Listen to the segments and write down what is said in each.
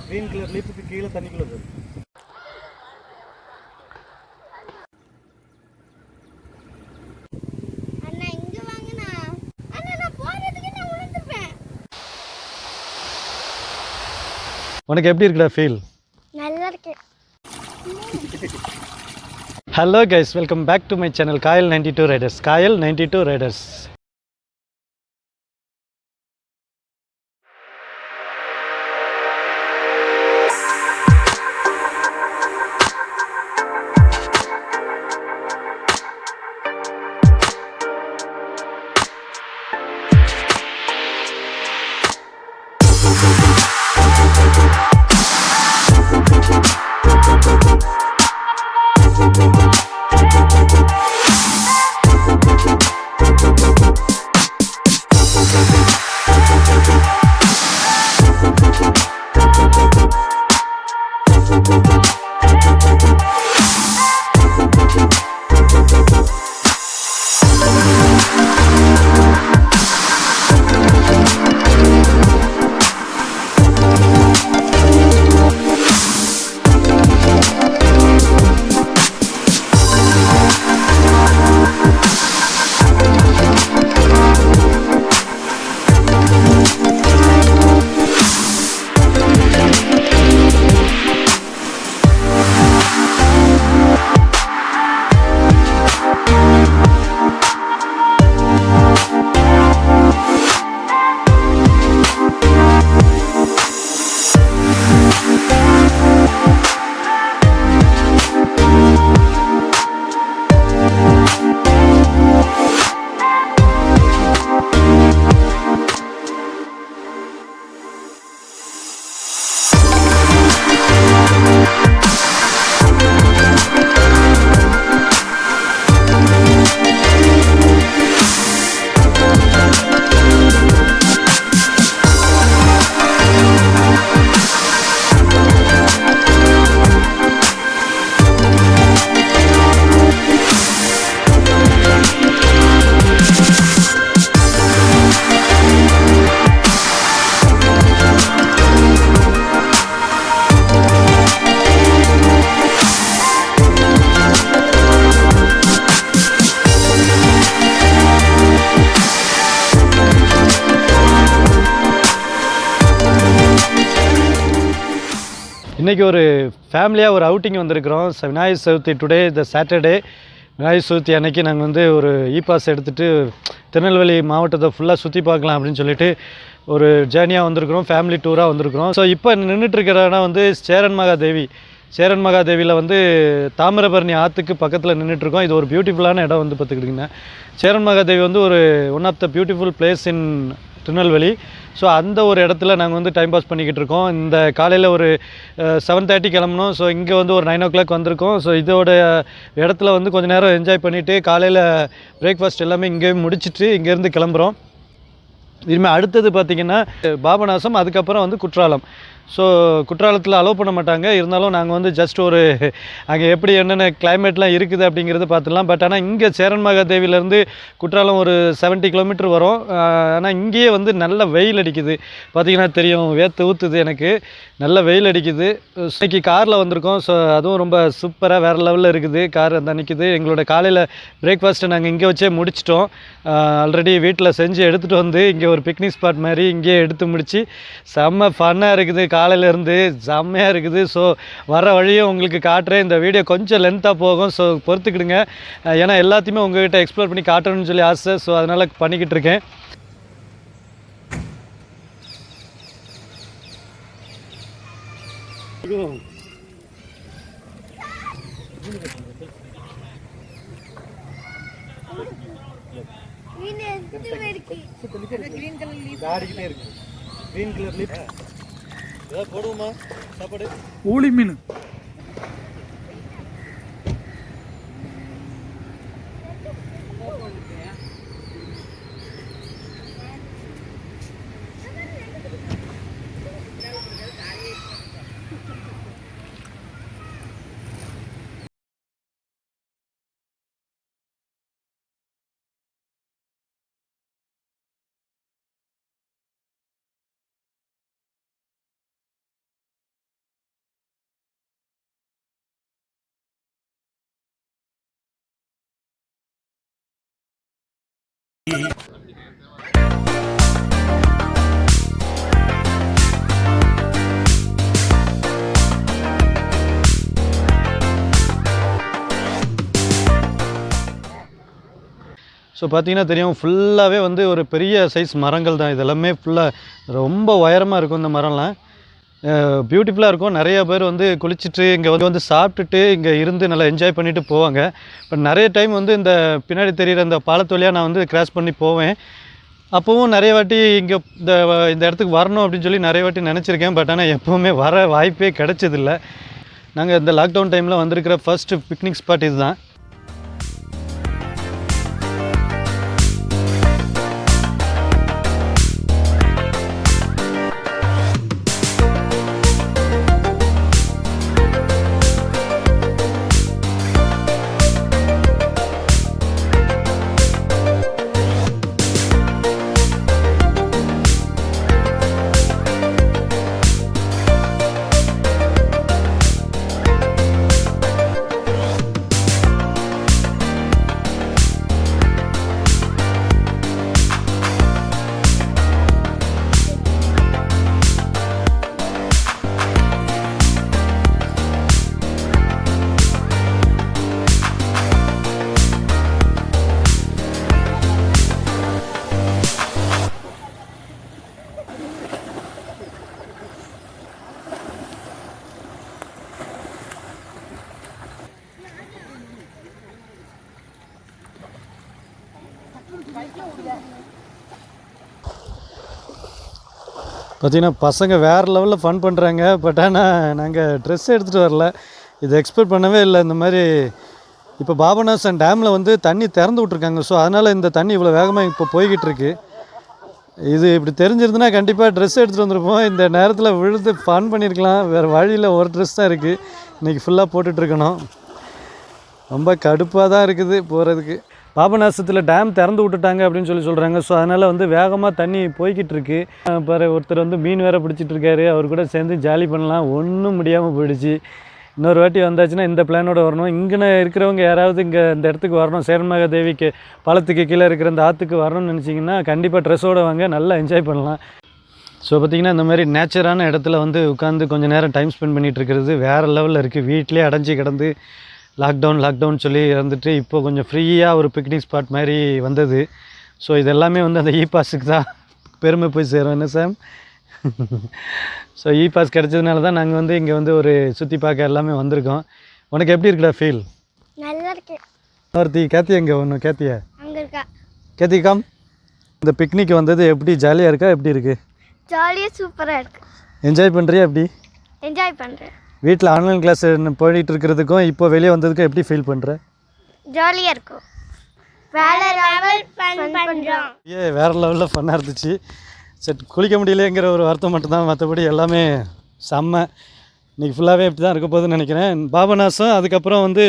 Green colour லீஃபுக்கு கீழே தண்ணிக்குள்ள போகுது. உனக்கு எப்படி இருக்குடா ஃபீல்? நல்லா இருக்கு. Hello guys, welcome back to my channel Kayal 92 riders. Kayal 92 riders. இன்றைக்கி ஒரு ஃபேமிலியாக ஒரு அவுட்டிங் வந்திருக்கிறோம். Vinayagar Chaturthi today the Saturday. Vinayagar Chaturthi அன்றைக்கி நாங்கள் வந்து ஒரு பாஸ் எடுத்துகிட்டு திருநெல்வேலி மாவட்டத்தை ஃபுல்லாக சுற்றி பார்க்கலாம் அப்படின்னு சொல்லிட்டு ஒரு ஜேர்னியாக வந்திருக்கிறோம். ஃபேமிலி டூராக வந்திருக்கிறோம். ஸோ இப்போ நின்றுட்டுருக்கிற இடம் வந்து சேரன் மகாதேவி. சேரன் மகாதேவியில் வந்து தாமிரபரணி ஆற்றுக்கு பக்கத்தில் நின்றுட்டுருக்கோம். இது ஒரு பியூட்டிஃபுல்லான இடம் வந்து பார்த்துக்கிட்டிங்கன்னா, சேரன் மகாதேவி வந்து ஒரு one of the beautiful place in Tirunelveli. So அந்த ஒரு இடத்துல நாங்கள் வந்து டைம் பாஸ் பண்ணிக்கிட்டு இருக்கோம். இந்த காலையில் ஒரு 7:30 கிளம்பணும். ஸோ இங்கே வந்து ஒரு 9 o'clock வந்திருக்கோம். ஸோ இதோட இடத்துல வந்து கொஞ்சம் நேரம் என்ஜாய் பண்ணிவிட்டு காலையில் பிரேக்ஃபாஸ்ட் எல்லாமே இங்கே முடிச்சுட்டு இங்கேருந்து கிளம்புறோம். இனிமேல் அடுத்தது பார்த்திங்கன்னா பாபநாசம், அதுக்கப்புறம் வந்து குற்றாலம். ஸோ குற்றாலத்தில் அலோவ் பண்ண மாட்டாங்க. இருந்தாலும் நாங்கள் வந்து ஜஸ்ட் ஒரு அங்கே எப்படி என்னென்ன கிளைமேட்லாம் இருக்குது அப்படிங்கிறது பார்த்துடலாம். பட் ஆனால் இங்கே சேரன் மகாதேவிலேருந்து குற்றாலம் ஒரு 70 கிலோமீட்டர் வரும். ஆனால் இங்கேயே வந்து நல்ல வெயில் அடிக்குது. பார்த்திங்கன்னா தெரியும், வேர்த்து ஊற்றுது. எனக்கு நல்ல வெயில் அடிக்குது. இன்னைக்கு காரில் வந்திருக்கோம். ஸோ அதுவும் ரொம்ப சூப்பராக வேறு லெவலில் இருக்குது. கார் அந்த நிற்கிது. எங்களோட காலையில் பிரேக்ஃபாஸ்ட்டை நாங்கள் இங்கே வச்சே முடிச்சிட்டோம். ஆல்ரெடி வீட்டில் செஞ்சு எடுத்துகிட்டு வந்து இங்கே ஒரு பிக்னிக் ஸ்பாட் மாதிரி இங்கேயே எடுத்து முடித்து செம்ம ஃபன்னாக இருக்குது. காலையிலேருந்து செம்மையாக இருக்குது. ஸோ வர வழியும் உங்களுக்கு காட்டுறேன். இந்த வீடியோ கொஞ்சம் லென்த்தாக போகும். ஸோ பொறுத்துக்கிடுங்க. ஏன்னா எல்லாத்தையுமே உங்கள்கிட்ட எக்ஸ்ப்ளோர் பண்ணி காட்டணும்னு சொல்லி ஆசை. ஸோ அதனால் பண்ணிக்கிட்டு இருக்கேன். கிரீன் கலர் லீஃப் ஏதாவது போடுவோமா சாப்பாடு? ஊளி மீன். ஸோ பார்த்தீங்கன்னா தெரியும், ஃபுல்லாகவே வந்து ஒரு பெரிய சைஸ் மரங்கள் தான். இதெல்லாமே ஃபுல்லாக ரொம்ப உயரமாக இருக்கும் இந்த மரம்லாம். பியூட்டிஃபுல்லாக இருக்கும். நிறைய பேர் வந்து குளிச்சுட்டு இங்கே வந்து சாப்பிட்டுட்டு இங்கே இருந்து நல்லா என்ஜாய் பண்ணிவிட்டு போவாங்க. பட் நிறைய டைம் வந்து இந்த பின்னாடி தெரிகிற இந்த பாலத்து வழியாக நான் வந்து கிராஸ் பண்ணி போவேன். அப்போவும் நிறைய வாட்டி இங்கே இந்த இடத்துக்கு வரணும் அப்படின்னு சொல்லி நிறைய வாட்டி நினச்சிருக்கேன். பட் ஆனால் எப்போவுமே வர வாய்ப்பே கிடைச்சதில்லை. நாங்கள் இந்த லாக்டவுன் டைமில் வந்திருக்கிற ஃபர்ஸ்ட்டு பிக்னிக் ஸ்பாட் இது தான். பார்த்தீங்கன்னா பசங்க வேறு லெவலில் ஃபன் பண்ணுறாங்க. பட் ஆனால் நாங்கள் ட்ரெஸ் எடுத்துகிட்டு வரல. இது எக்ஸ்பெக்ட் பண்ணவே இல்லை. இந்த மாதிரி இப்போ பாபநாசம் டேமில் வந்து தண்ணி திறந்து விட்ருக்காங்க. ஸோ அதனால் இந்த தண்ணி இவ்வளோ வேகமாக இப்போ போய்கிட்டு இருக்கு. இது இப்படி தெரிஞ்சிருந்துன்னா கண்டிப்பாக ட்ரெஸ் எடுத்துகிட்டு வந்திருப்போம். இந்த நேரத்தில் விழுந்து ஃபன் பண்ணியிருக்கலாம். வேறு வழியில் ஒரு ட்ரெஸ் தான் இருக்குது. இன்றைக்கி ஃபுல்லாக போட்டுட்ருக்கணும். ரொம்ப கடுப்பாக தான் இருக்குது போகிறதுக்கு. பாபநாசத்தில் டேம் திறந்து விட்டுட்டாங்க அப்படின்னு சொல்கிறாங்க. ஸோ அதனால் வந்து வேகமாக தண்ணி போய்கிட்டு இருக்கு. பாரு, ஒருத்தர் வந்து மீன் வேறு பிடிச்சிட்ருக்காரு. அவர் கூட சேர்ந்து ஜாலி பண்ணலாம். ஒன்றும் முடியாமல் போயிடுச்சு. இன்னொரு வாட்டி வந்தாச்சுன்னா இந்த பிளானோட வரணும். இங்கே இருக்கிறவங்க யாராவது இங்கே இந்த இடத்துக்கு வரணும், சேரன்மகாதேவிக்கு பாலத்துக்கு கீழே இருக்கிற இந்த ஆற்றுக்கு வரணும்னு நினச்சிங்கன்னா கண்டிப்பாக ட்ரெஸ்ஸோடு வாங்க, நல்லா என்ஜாய் பண்ணலாம். ஸோ பார்த்திங்கன்னா இந்த மாதிரி நேச்சரான இடத்துல வந்து உட்காந்து கொஞ்சம் நேரம் டைம் ஸ்பெண்ட் பண்ணிகிட்டு இருக்கிறது வேறு லெவலில் இருக்குது. வீட்டிலே அடைஞ்சி கிடந்து லாக்டவுன் சொல்லி இருந்துட்டு இப்போ கொஞ்சம் ஃப்ரீயாக ஒரு பிக்னிக் ஸ்பாட் மாதிரி வந்தது. ஸோ இது எல்லாமே வந்து அந்த பாஸுக்கு தான் பெருமை போய் சேரும். என்ன சார்? ஸோ பாஸ் கிடச்சதுனால தான் நாங்கள் வந்து இங்கே வந்து ஒரு சுற்றி பார்க்க எல்லாமே வந்திருக்கோம். உனக்கு எப்படி இருக்குடா ஃபீல்? நல்லா இருக்கு. ஒருத்தி கேத்தி எங்கே ஒன்று கேத்தியா அங்கே இருக்கா? கேத்திகாம். இந்த பிக்னிக் வந்தது எப்படி ஜாலியாக இருக்கா? எப்படி இருக்குது? ஜாலியாக சூப்பராக இருக்குது. என்ஜாய் பண்ணுறியா? எப்படி என்ஜாய் பண்ணுறேன். வீட்டில் ஆன்லைன் கிளாஸ் போயிட்டு இருக்கிறதுக்கும் இப்போ வெளியே வந்ததுக்கும் எப்படி ஃபீல் பண்ணுற? ஜாலியாக இருக்கும். வேறு லெவல் ஃபன் பண்ணுறோம். வேறு லெவலில் ஃபன்னாக இருந்துச்சு. சரி, குளிக்க முடியலைங்கிற ஒரு வருத்தம் மட்டும்தான். மற்றபடி எல்லாமே செம்ம. இன்றைக்கி ஃபுல்லாகவே இப்படி தான் இருக்க போகுதுன்னு நினைக்கிறேன். பாபநாசம், அதுக்கப்புறம் வந்து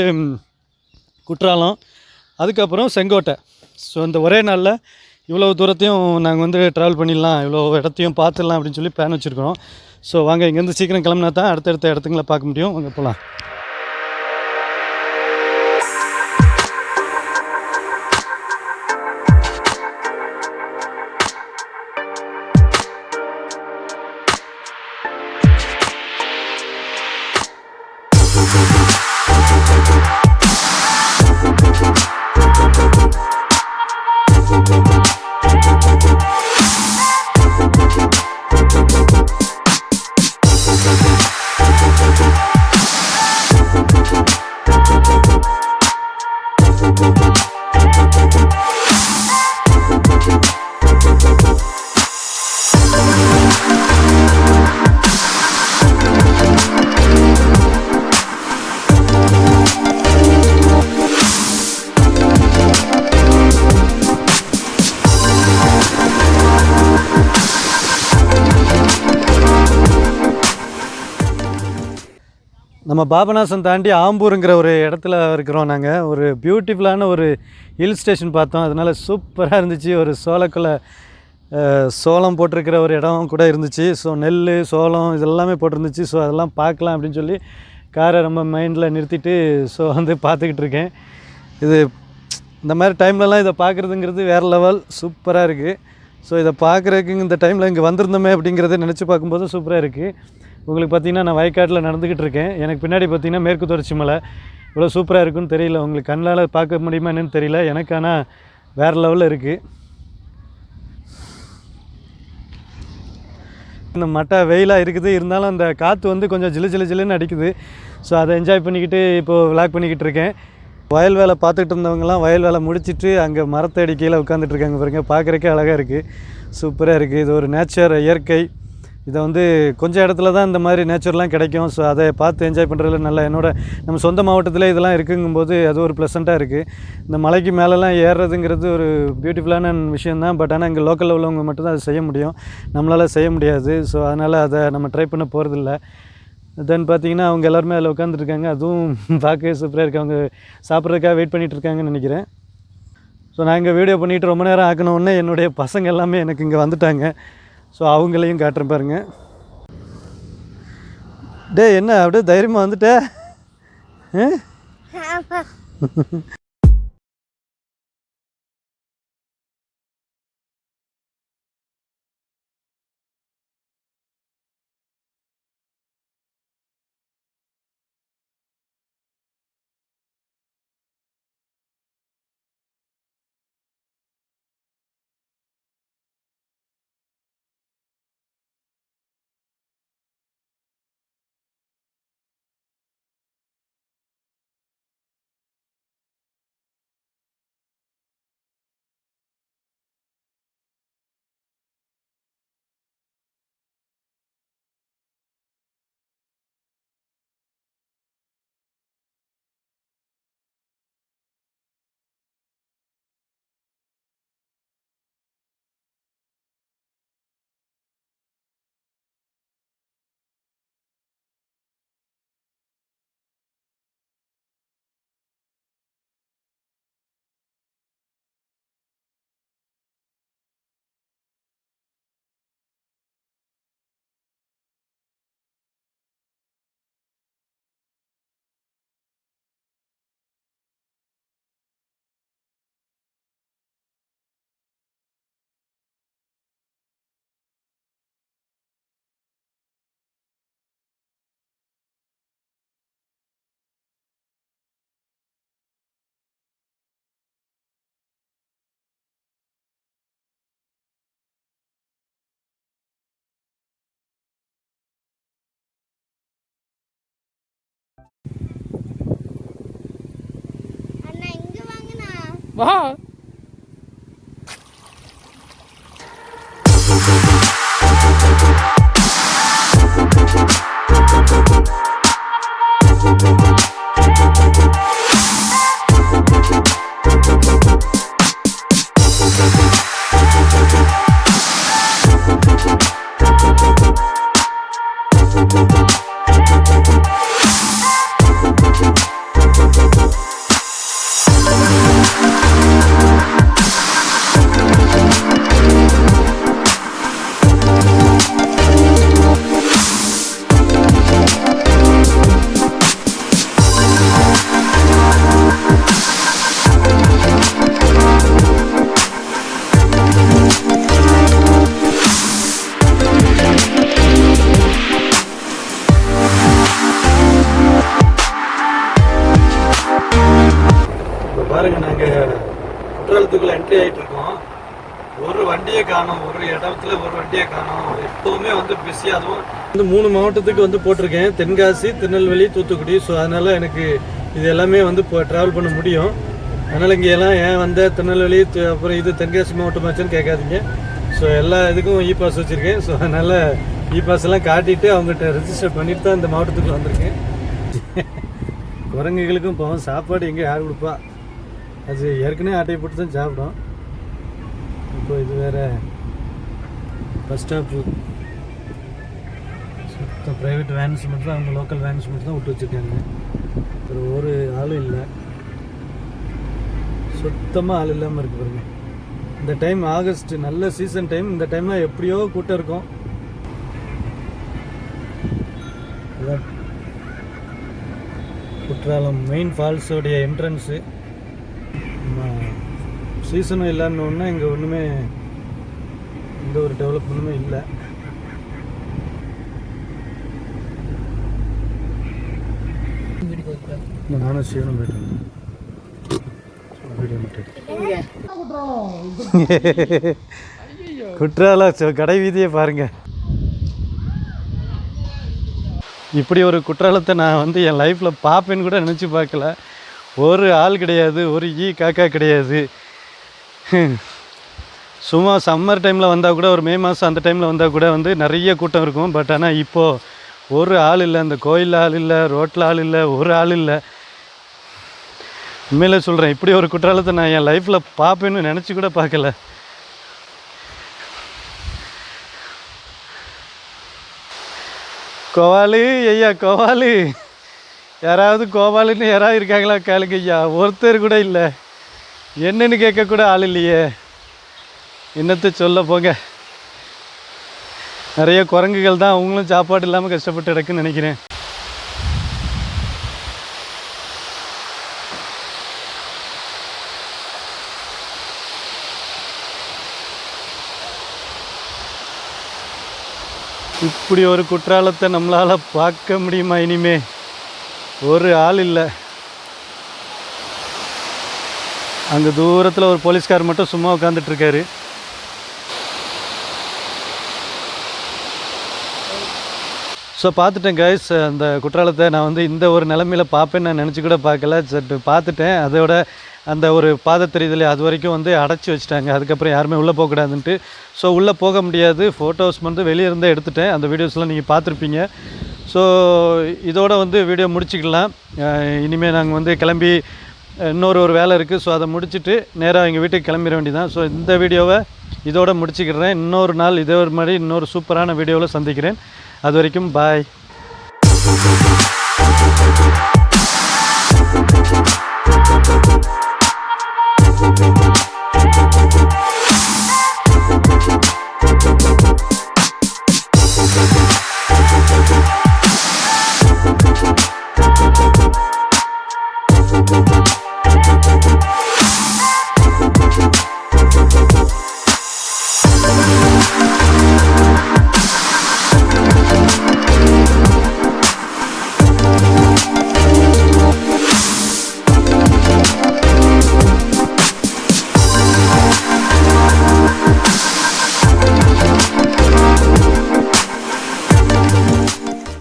குற்றாலம், அதுக்கப்புறம் செங்கோட்டை. ஸோ இந்த ஒரே நாளில் இவ்வளோ தூரத்தையும் நாங்கள் வந்து ட்ராவல் பண்ணிடலாம், இவ்வளோ இடத்தையும் பார்த்துடலாம் அப்படின்னு சொல்லி பிளான் வச்சுருக்கோம். ஸோ வாங்க, இங்கேருந்து சீக்கிரம் கிளம்புனா தான் அடுத்தடுத்த இடத்துங்களை பார்க்க முடியும். வாங்க போகலாம். நம்ம பாபநாசம் தாண்டி ஆம்பூருங்கிற ஒரு இடத்துல இருக்கிறோம். நாங்கள் ஒரு பியூட்டிஃபுல்லான ஒரு ஹில் ஸ்டேஷன் பார்த்தோம். அதனால் சூப்பராக இருந்துச்சு. ஒரு சோளம் போட்டிருக்கிற ஒரு இடம் கூட இருந்துச்சு. ஸோ நெல், சோளம் இதெல்லாமே போட்டிருந்துச்சு. ஸோ அதெல்லாம் பார்க்கலாம் அப்படின்னு சொல்லி காரை ரொம்ப மைண்டில் நிறுத்திட்டு ஸோ வந்து பார்த்துக்கிட்டு இருக்கேன். இது இந்த மாதிரி டைம்லலாம் இதை பார்க்குறதுங்கிறது வேறு லெவல் சூப்பராக இருக்குது. ஸோ இதை பார்க்குறதுக்கு இந்த டைமில் இங்கே வந்திருந்தோமே அப்படிங்கிறத நினச்சி பார்க்கும்போது சூப்பராக இருக்குது. உங்களுக்கு பார்த்திங்கன்னா நான் வயக்காட்டில் நடந்துக்கிட்டு இருக்கேன். எனக்கு பின்னாடி பார்த்திங்கன்னா மேற்கு தொடர்ச்சி மலை. இவ்வளோ சூப்பராக இருக்குன்னு தெரியல, உங்களுக்கு கண்ணால் பார்க்க முடியுமா என்னன்னு தெரியல, எனக்கு ஆனால் வேறு லெவலில் இருக்குது. இந்த மட்டை வெயிலாக இருக்குது, இருந்தாலும் அந்த காற்று வந்து கொஞ்சம் ஜில்லுன்னு அடிக்குது. ஸோ அதை என்ஜாய் பண்ணிக்கிட்டு இப்போது விளாக் பண்ணிக்கிட்டு இருக்கேன். வயல் வேலை பார்த்துக்கிட்டு இருந்தவங்கலாம் வயல் வேலை முடிச்சுட்டு அங்கே மரத்தடி கீழே உட்காந்துட்ருக்காங்க பாருங்க. பார்க்குறக்கே அழகாக இருக்குது, சூப்பராக இருக்குது. இது ஒரு நேச்சர், இயற்கை. இதை வந்து கொஞ்சம் இடத்துல தான் இந்த மாதிரி நேச்சர்லாம் கிடைக்கும். ஸோ அதை பார்த்து என்ஜாய் பண்ணுறதுல நல்லா நம்ம சொந்த மாவட்டத்தில் இதெல்லாம் இருக்குங்கும்போது அது ஒரு ப்ளசண்ட்டாக இருக்குது. இந்த மலைக்கு மேலெலாம் ஏறுறதுங்கிறது ஒரு பியூட்டிஃபுல்லான விஷயந்தான். பட் ஆனால் இங்கே லோக்கலில் உள்ளவங்க மட்டும்தான் அதை செய்ய முடியும், நம்மளால் செய்ய முடியாது. ஸோ அதனால் அதை நம்ம ட்ரை பண்ண போகிறதில்ல. தென் பார்த்திங்கன்னா அவங்க எல்லாருமே அதில் உட்காந்துருக்காங்க. அதுவும் பார்க்கவே சூப்பராக இருக்குது. அவங்க சாப்பிட்றதுக்காக வெயிட் பண்ணிகிட்ருக்காங்கன்னு நினைக்கிறேன். ஸோ நான் இங்கே வீடியோ பண்ணிவிட்டு ரொம்ப நேரம் ஆக்கணுன்னே என்னுடைய பசங்க எல்லாமே எனக்கு இங்கே வந்துட்டாங்க. ஸோ அவங்களையும் காட்டுறேன் பாருங்கள். என்ன அப்படியே தைரியமாக வந்துட்ட? வா. பாருங்கள், நாங்கள் குற்றாலத்துக்குள்ளே என்ட்ரி ஆகிட்டு இருக்கோம். ஒரு வண்டியை காணோம், ஒரு இடத்துல ஒரு வண்டியை காணோம். எப்போவுமே வந்து பிஸி. அதுவும் வந்து 3 மாவட்டத்துக்கு வந்து போட்டிருக்கேன், தென்காசி, திருநெல்வேலி, தூத்துக்குடி. ஸோ அதனால் எனக்கு இது எல்லாமே வந்து இப்போ ட்ராவல் பண்ண முடியும். அதனால் இங்கே எல்லாம் ஏன் வந்த திருநெல்வேலி அப்புறம் இது தென்காசி மாவட்டமாச்சுன்னு கேட்காதீங்க. ஸோ எல்லா இதுக்கும் இ பாஸ் வச்சுருக்கேன். ஸோ அதனால் இ பாஸ் எல்லாம் காட்டிட்டு அவங்ககிட்ட ரெஜிஸ்டர் பண்ணிட்டு தான் இந்த மாவட்டத்துக்கு வந்திருக்கேன். குரங்குகளுக்கும் போவோம், சாப்பாடு எங்கே யார் கொடுப்பா? அது ஏற்கனவே ஆட்டையை போட்டு தான் சாப்பிடும். இப்போ இது வேறு பஸ் ஸ்டாப்பு. சுத்தம் ப்ரைவேட் வேன்ஸ் மட்டும் தான், அவங்க லோக்கல் வேன்ஸ் மட்டும் தான் விட்டு வச்சுருக்காங்க. அப்புறம் ஒரு ஆளும் இல்லை, சுத்தமாக ஆள் இல்லாமல் இருக்குது பாருங்க. இந்த டைம் ஆகஸ்ட் நல்ல சீசன் டைம். இந்த டைம்லாம் எப்படியோ கூட்டம் இருக்கும். அதான் குற்றாலம் மெயின் ஃபால்ஸோடைய என்ட்ரன்ஸு. சீசனும் இல்லைன்னு ஒன்று இங்கே ஒன்றுமே எந்த ஒரு டெவலப்மெண்ட்டுமே இல்லை. நானும் சிவனும் போயிட்டு வீடியோ மட்டும் குற்றாலம் கடை வீதியை பாருங்க. இப்படி ஒரு குற்றாலத்தை நான் வந்து என் லைஃப்பில் பார்ப்பேன்னு கூட நினச்சி பார்க்கல. ஒரு ஆள் கிடையாது, ஒரு காக்கா கிடையாது. சும்மா சம்மர் டைமில் வந்தால் கூட, ஒரு மே மாதம் அந்த டைமில் வந்தால் கூட வந்து நிறைய கூட்டம் இருக்கும். பட் ஆனால் இப்போது ஒரு ஆள் இல்லை, அந்த கோயிலில் ஆள் இல்லை, ரோட்டில் ஆள் இல்லை, ஒரு ஆள் இல்லை. உண்மையிலே சொல்கிறேன், இப்படி ஒரு குற்றாலத்தை நான் என் லைஃப்பில் பார்ப்பேன்னு நினச்சி கூட பார்க்கல. கோவாலு ஐயா, கோவாலு யாராவது கோவாலுன்னு யாராவது இருக்காங்களா கேளுங்க ஐயா. ஒருத்தர் கூட இல்லை. என்னன்னு கேட்கக்கூட ஆள் இல்லையே. என்னத்தை சொல்ல போங்க. நிறைய குரங்குகள் தான், அவங்களும் சாப்பாடு இல்லாமல் கஷ்டப்பட்டு இருக்குன்னு நினைக்கிறேன். இப்படி ஒரு குற்றாலத்தை நம்மளால் பார்க்க முடியுமா இனிமே? ஒரு ஆள் இல்லை. அங்கே தூரத்தில் ஒரு போலீஸ்கார் மட்டும் சும்மா உட்காந்துட்ருக்காரு. ஸோ பார்த்துட்டேன் கைஸ், அந்த குற்றாலத்தை நான் வந்து இந்த ஒரு நிலமையில் பார்ப்பேன்னு நான் நினச்சி கூட பார்க்கல. சட்டு பார்த்துட்டேன். அதோட அந்த ஒரு பாதத்தெரிதல் அது வரைக்கும் வந்து அடைச்சி வச்சுட்டாங்க. அதுக்கப்புறம் யாருமே உள்ளே போகக்கூடாதுன்ட்டு. ஸோ உள்ளே போக முடியாது. ஃபோட்டோஸ் வந்து வெளியே இருந்தால் எடுத்துட்டேன். அந்த வீடியோஸ்லாம் நீங்கள் பார்த்துருப்பீங்க. ஸோ இதோட வந்து வீடியோ முடிச்சிக்கலாம். இனிமேல் நாங்கள் வந்து கிளம்பி இன்னொரு வேலை இருக்குது. ஸோ அதை முடிச்சுட்டு நேராக எங்கள் வீட்டுக்கு கிளம்பிட வேண்டியதான். ஸோ இந்த வீடியோவை இதோட முடிச்சுக்கிறேன். இன்னொரு நாள் இதே ஒரு மாதிரி இன்னொரு சூப்பரான வீடியோவில் சந்திக்கிறேன். அது வரைக்கும் பாய்.